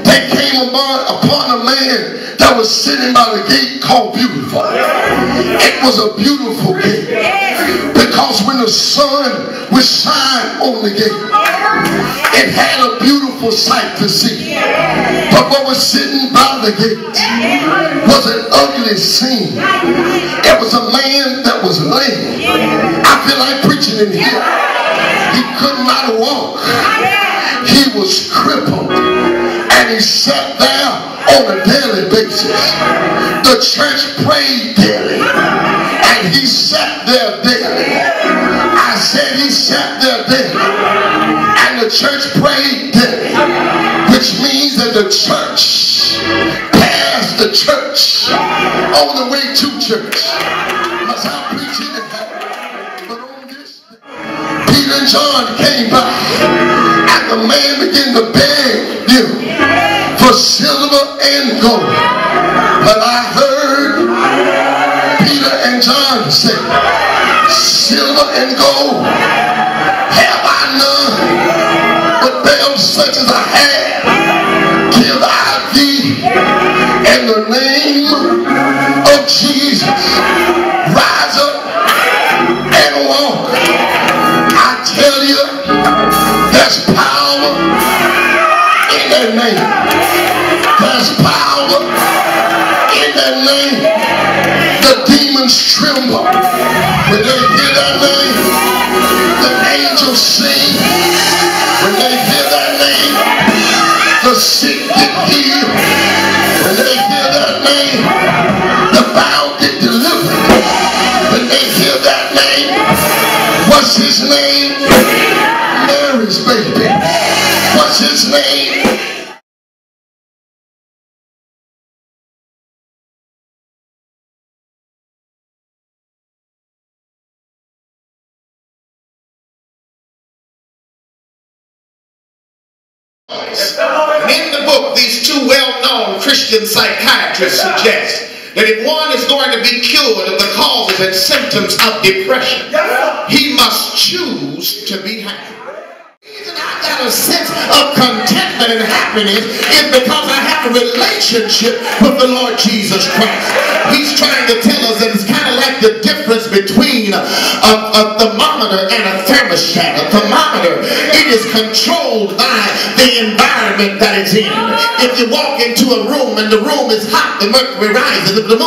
they came upon a man that was sitting by the gate called Beautiful. It was a beautiful gate because when the sun would shine on the gate, it had a beautiful sight to see. But what was sitting by the gate was an ugly scene. It was a man that was lame. I feel like preaching in here. He could not walk. He was crippled. And he sat there on a daily basis. The church prayed daily. And he sat there daily. I said he sat there daily. And the church prayed daily. Which means that the church passed the church on the way to church. Must I preach it in heaven? But on this day, Peter and John came by. And the man began to beg them for silver and gold. But I heard Peter and John say, silver and gold have I none, but them such as I have give I thee. In the name of Jesus, rise up and walk. I tell you, there's power in that name. There's power in that name. The demons tremble when they hear that name. The angels sing when they hear that name. The sick get healed when they hear that name. The bound get delivered when they hear that name. What's his name? Mary's baby. What's his name? In the book, these two well-known Christian psychiatrists suggest that if one is going to be cured of the causes and symptoms of depression, he must choose to be happy. The reason I got a sense of contentment and happiness is because I have a relationship with the Lord Jesus Christ. He's trying to tell us that it's kind of like the difference between a thermometer and a thermostat. A thermometer, it is controlled by the environment that it's in. If you walk into a room and the room is hot, the mercury rises. If the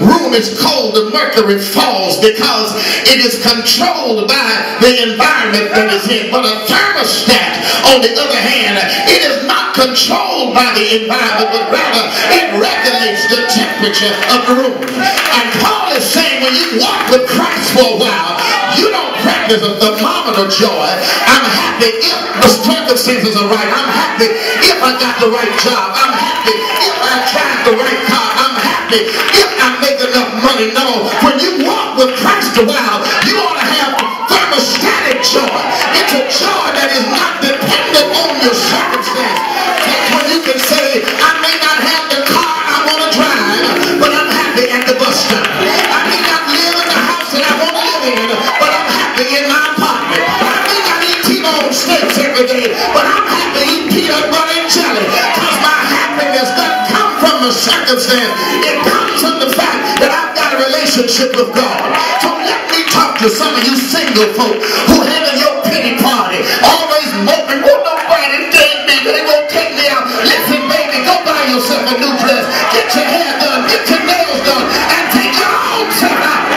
room is cold, the mercury falls because it is controlled by the environment that it's in. But a thermostat, on the other hand, it is not controlled by the environment, but rather it regulates the temperature of the room. And Paul is saying when you walk with Christ for a while, you don't practice a thermometer joy. I'm happy if the circumstances are right. I'm happy if I got the right job. I'm happy if I drive the right car. I'm happy if I make enough money. No, when you walk with Christ a while, you ought to have thermostatic joy. It's a joy that is not dependent on your circumstance. That's when you can say, I may not have the car I want to drive, but I'm happy at the bus stop. I may not live in the house that I want to live in, but I'm happy in my apartment. I may not eat T-bone steaks every day, but I'm happy eating peanut butter and jelly, because my happiness doesn't come from a circumstance. It comes from the fact that I've got a relationship with God. So let me talk to some of you single folk who having your pity party, always moping, oh, nobody take me, they won't take me out. Listen, baby, go buy yourself a new dress, get your hair done, get your nails done, and take your own self out.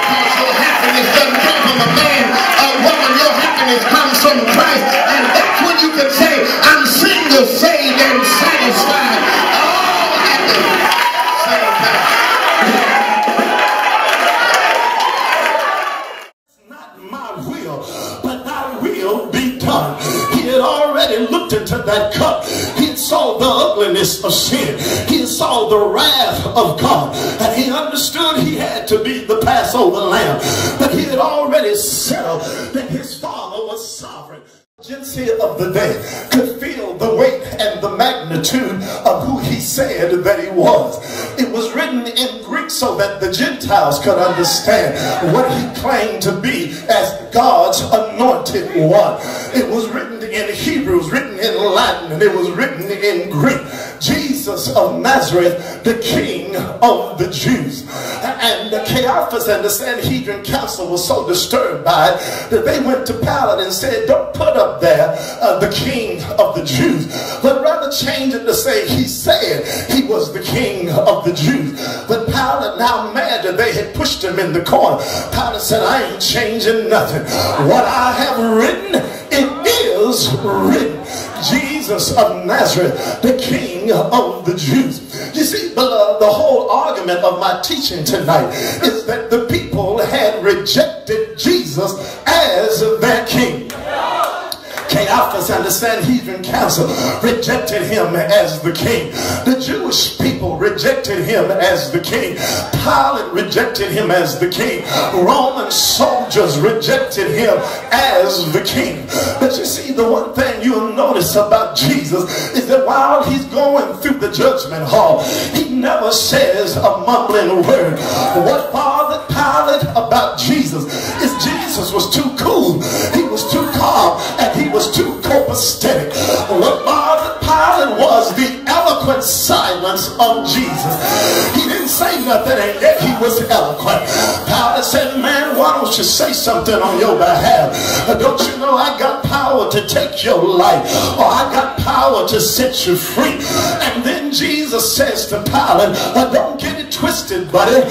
Because your happiness doesn't come from a man or woman. Your happiness comes from Christ, and that's when you can say, I'm single, saved, and satisfied. Oh, happy. Not my will, but thy will be done. He had already looked into that cup. He saw the ugliness of sin. He saw the wrath of God. And he understood he had to be the Passover lamb. But he had already settled that his Father was sovereign. The urgency of the day could feel the weight and the magnitude of who he said that he was. It was written in Greek so that the Gentiles could understand what he claimed to be as God's anointed one. It was written in Hebrew, it was written in Latin, and it was written in Greek. Jesus of Nazareth, the King of the Jews. And Caiaphas and the Sanhedrin council was so disturbed by it that they went to Pilate and said, don't put up there the King of the Jews, but rather change it to say he said he was the King of the Jews. But Pilate, now mad that they had pushed him in the corner, Pilate said, I ain't changing nothing. What I have written, it is written. Jesus of Nazareth, the King of the Jews. You see, beloved, the whole argument of my teaching tonight is that the people had rejected Jesus as their king. Caiaphas and the Sanhedrin council rejected him as the king. The Jewish people rejected him as the king. Pilate rejected him as the king. Roman soldiers rejected him as the king. But you see, the one thing you'll notice about Jesus is that while he's going through the judgment hall, he never says a mumbling word. What bothered Pilate about Jesus is Jesus was too cool, he was too calm, and he was too copacetic. What bothered Pilate was the eloquent silence of Jesus. He didn't say nothing, and yet he was eloquent. Pilate said, man, why don't you say something on your behalf? Don't you know I got power to take your life, or I got power to set you free? And then Jesus says to Pilate, don't get it twisted, buddy.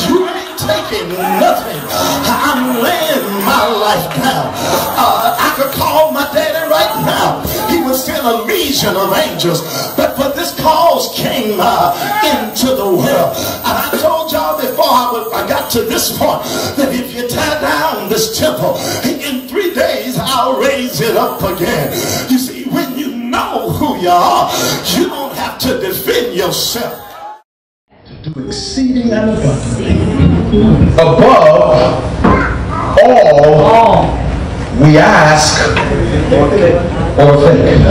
You ain't taking nothing. I'm laying my life down. I could call my daddy right now. He would send a legion of angels. But for this cause came into the world. And I told y'all before I got to this point that if you tear down this temple, in 3 days I'll raise it up again. You see, when you know who you are, you don't have to defend yourself. To do exceeding and abundantly above all we ask or think.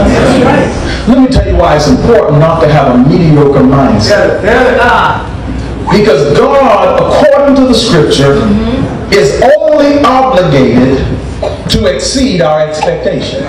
Let me tell you why it's important not to have a mediocre mindset. Because God, according to the scripture, is only obligated to exceed our expectation.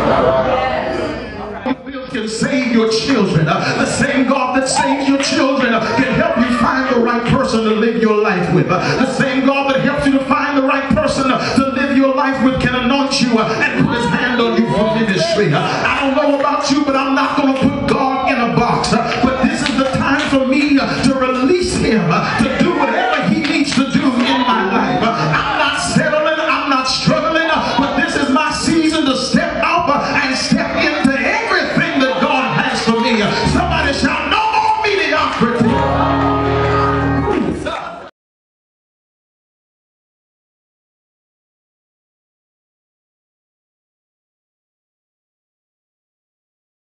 Can save your children. The same God that saves your children can help you find the right person to live your life with. The same God that helps you to find the right person to live your life with can anoint you and put his hand on you for ministry. I don't know about you, but I'm not going to put God in a box. But this is the time for me to release him to do